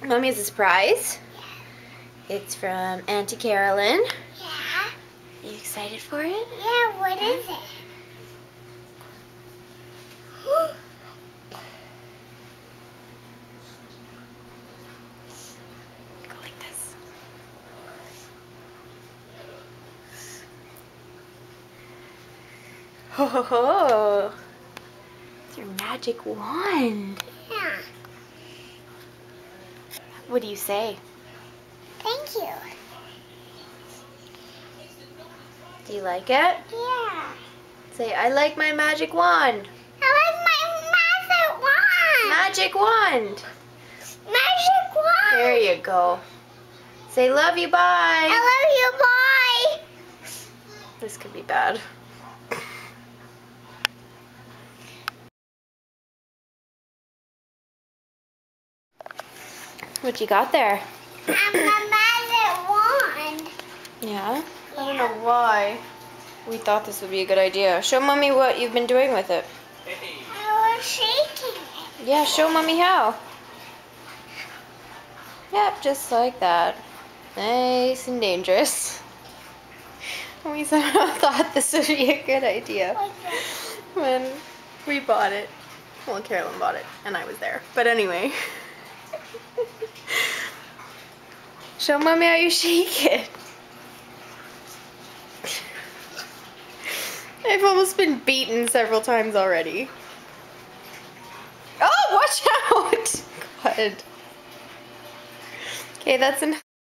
Mommy has a surprise. It's from Auntie Carolyn. Yeah. Are you excited for it? Yeah, what is it? Go like this. Ho ho ho! It's your magic wand. Yeah. What do you say? Thank you. Do you like it? Yeah. Say, I like my magic wand. I like my Magic wand. magic wand. There you go. Say, love you, bye. I love you, bye. This could be bad. What you got there? I'm a magic wand. Yeah? I don't know why we thought this would be a good idea. Show Mommy what you've been doing with it. I was shaking it. Yeah, show Mommy how. Yep, just like that. Nice and dangerous. We somehow thought this would be a good idea Like this. when we bought it. Well, Carolyn bought it, and I was there. But anyway. Show Mommy how you shake it. I've almost been beaten several times already. Oh, watch out! God. Okay, that's enough.